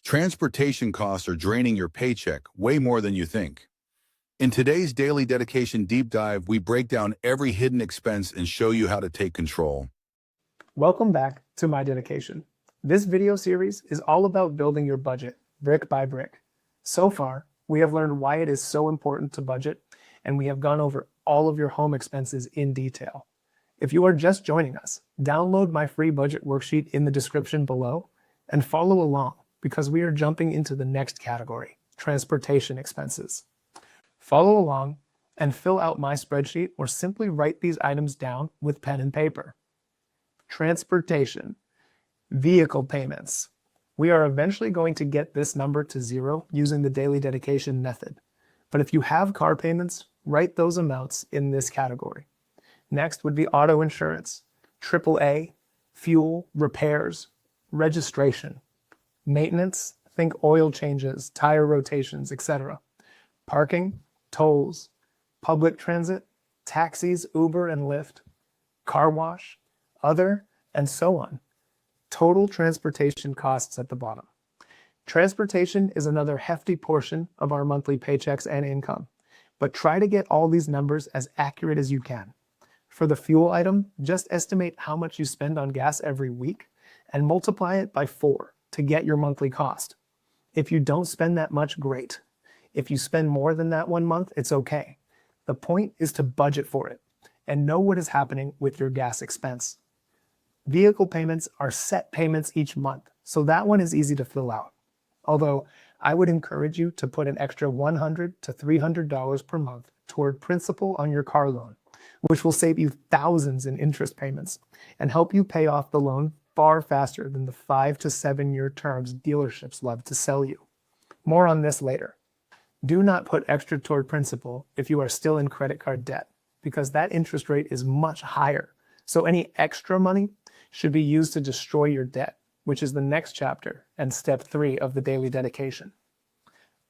Transportation costs are draining your paycheck way more than you think. In today's Daily Dedication Deep Dive, we break down every hidden expense and show you how to take control. Welcome back to My Dedication. This video series is all about building your budget, brick by brick. So far, we have learned why it is so important to budget, and we have gone over all of your home expenses in detail. If you are just joining us, download my free budget worksheet in the description below and follow along because we are jumping into the next category, transportation expenses. Follow along and fill out my spreadsheet or simply write these items down with pen and paper. Transportation, vehicle payments. We are eventually going to get this number to zero using the daily dedication method. But if you have car payments, write those amounts in this category. Next would be auto insurance, AAA, fuel, repairs, registration, maintenance, think oil changes, tire rotations, etc. Parking, tolls, public transit, taxis, Uber and Lyft, car wash, other, and so on. Total transportation costs at the bottom. Transportation is another hefty portion of our monthly paychecks and income, but try to get all these numbers as accurate as you can. For the fuel item, just estimate how much you spend on gas every week and multiply it by 4 to get your monthly cost. If you don't spend that much, great. If you spend more than that one month, it's okay. The point is to budget for it and know what is happening with your gas expense. Vehicle payments are set payments each month, so that one is easy to fill out. Although I would encourage you to put an extra $100 to $300 per month toward principal on your car loan, which will save you thousands in interest payments and help you pay off the loan far faster than the 5 to 7 year terms dealerships love to sell you. More on this later. Do not put extra toward principal if you are still in credit card debt, because that interest rate is much higher. So any extra money should be used to destroy your debt, which is the next chapter and step 3 of the daily dedication.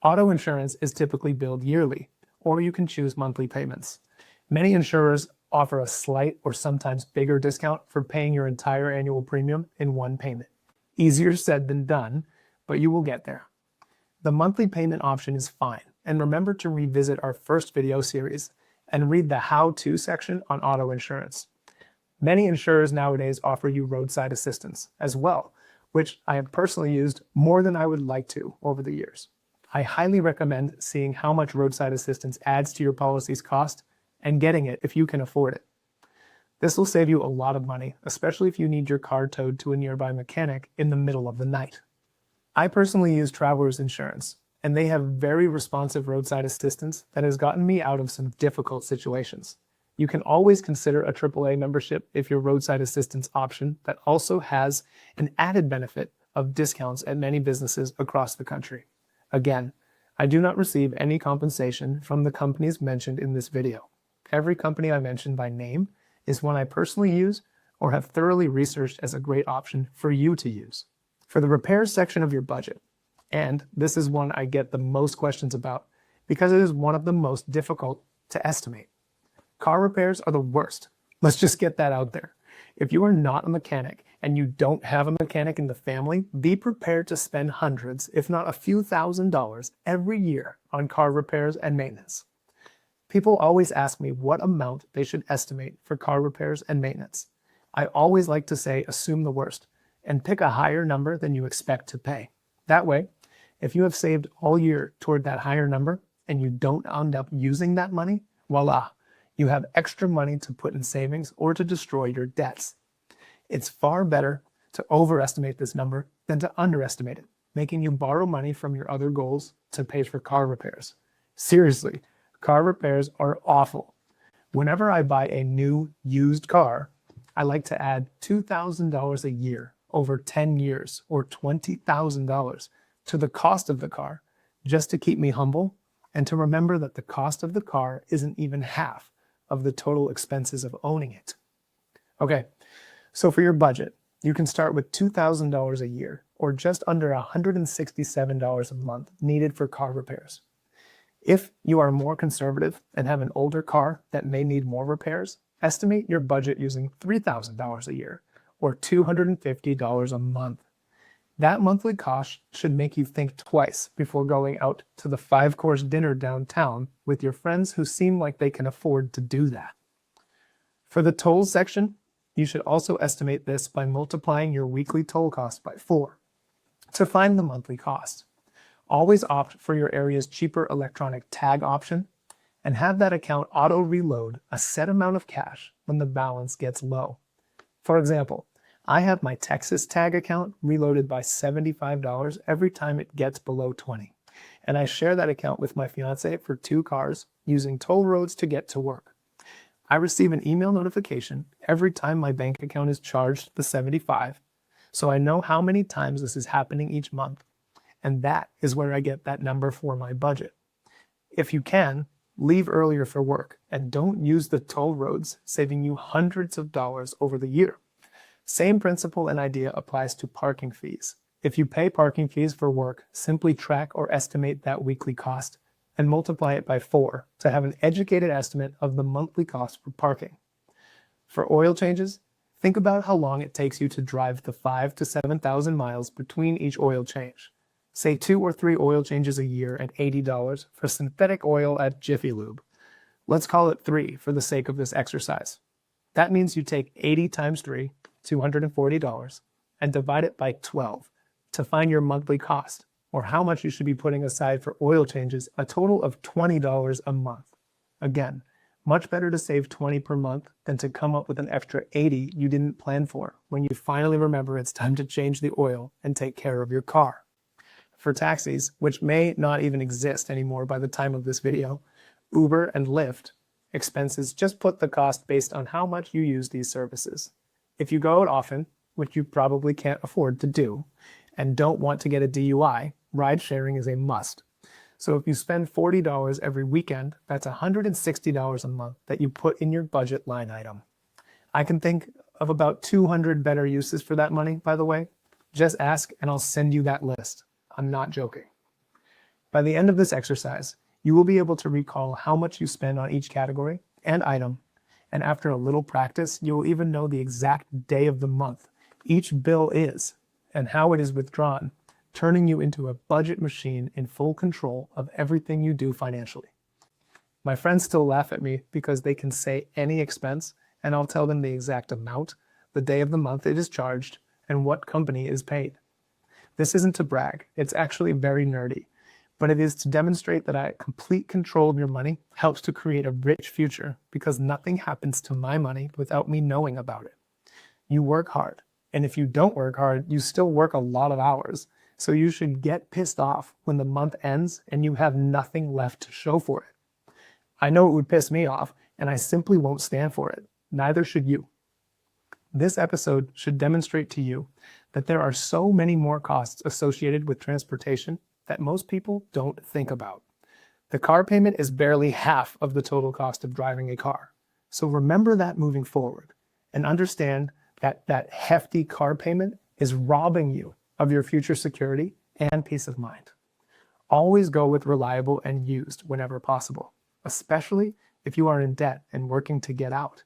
Auto insurance is typically billed yearly, or you can choose monthly payments. Many insurers offer a slight or sometimes bigger discount for paying your entire annual premium in one payment. Easier said than done, but you will get there. The monthly payment option is fine, and remember to revisit our first video series and read the how-to section on auto insurance. Many insurers nowadays offer you roadside assistance as well, which I have personally used more than I would like to over the years. I highly recommend seeing how much roadside assistance adds to your policy's cost and getting it if you can afford it. This will save you a lot of money, especially if you need your car towed to a nearby mechanic in the middle of the night. I personally use Travelers Insurance, and they have very responsive roadside assistance that has gotten me out of some difficult situations. You can always consider a AAA membership if your roadside assistance option that also has an added benefit of discounts at many businesses across the country. Again, I do not receive any compensation from the companies mentioned in this video. Every company I mentioned by name is one I personally use or have thoroughly researched as a great option for you to use. For the repairs section of your budget, and this is one I get the most questions about because it is one of the most difficult to estimate. Car repairs are the worst. Let's just get that out there. If you are not a mechanic and you don't have a mechanic in the family, be prepared to spend hundreds, if not a few $1,000s every year on car repairs and maintenance. People always ask me what amount they should estimate for car repairs and maintenance. I always like to say assume the worst and pick a higher number than you expect to pay. That way, if you have saved all year toward that higher number and you don't end up using that money, voila, you have extra money to put in savings or to destroy your debts. It's far better to overestimate this number than to underestimate it, making you borrow money from your other goals to pay for car repairs. Seriously, car repairs are awful. Whenever I buy a new used car, I like to add $2,000 a year over 10 years or $20,000 to the cost of the car just to keep me humble and to remember that the cost of the car isn't even half of the total expenses of owning it. Okay, so for your budget, you can start with $2,000 a year or just under $167 a month needed for car repairs. If you are more conservative and have an older car that may need more repairs, estimate your budget using $3,000 a year or $250 a month. That monthly cost should make you think twice before going out to the 5-course dinner downtown with your friends who seem like they can afford to do that. For the tolls section, you should also estimate this by multiplying your weekly toll cost by 4 to find the monthly cost. Always opt for your area's cheaper electronic tag option and have that account auto-reload a set amount of cash when the balance gets low. For example, I have my Texas tag account reloaded by $75 every time it gets below 20, and I share that account with my fiance for 2 cars using toll roads to get to work. I receive an email notification every time my bank account is charged the $75, so I know how many times this is happening each month, and that is where I get that number for my budget. If you can, leave earlier for work and don't use the toll roads, saving you hundreds of dollars over the year. Same principle and idea applies to parking fees. If you pay parking fees for work, simply track or estimate that weekly cost and multiply it by 4 to have an educated estimate of the monthly cost for parking. For oil changes, think about how long it takes you to drive the 5,000 to 7,000 miles between each oil change. Say 2 or 3 oil changes a year at $80 for synthetic oil at Jiffy Lube. Let's call it 3 for the sake of this exercise. That means you take 80 times 3, $240, and divide it by 12 to find your monthly cost, or how much you should be putting aside for oil changes, a total of $20 a month. Again, much better to save 20 per month than to come up with an extra 80 you didn't plan for when you finally remember it's time to change the oil and take care of your car. For taxis, which may not even exist anymore by the time of this video, Uber and Lyft expenses just put the cost based on how much you use these services. If you go out often, which you probably can't afford to do, and don't want to get a DUI, ride sharing is a must. So if you spend $40 every weekend, that's $160 a month that you put in your budget line item. I can think of about 200 better uses for that money, by the way. Just ask and I'll send you that list. I'm not joking. By the end of this exercise, you will be able to recall how much you spend on each category and item, and after a little practice, you will even know the exact day of the month each bill is and how it is withdrawn, turning you into a budget machine in full control of everything you do financially. My friends still laugh at me because they can say any expense and I'll tell them the exact amount, the day of the month it is charged, and what company is paid. This isn't to brag, it's actually very nerdy, but it is to demonstrate that complete control of your money helps to create a rich future because nothing happens to my money without me knowing about it. You work hard, and if you don't work hard, you still work a lot of hours, so you should get pissed off when the month ends and you have nothing left to show for it. I know it would piss me off, and I simply won't stand for it. Neither should you. This episode should demonstrate to you that there are so many more costs associated with transportation that most people don't think about. The car payment is barely half of the total cost of driving a car. So remember that moving forward and understand that that hefty car payment is robbing you of your future security and peace of mind. Always go with reliable and used whenever possible, especially if you are in debt and working to get out.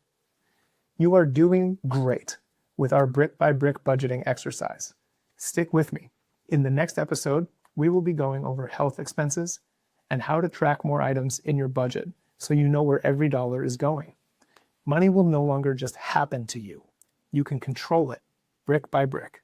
You are doing great with our brick-by-brick budgeting exercise. Stick with me. In the next episode, we will be going over health expenses and how to track more items in your budget so you know where every dollar is going. Money will no longer just happen to you. You can control it brick by brick.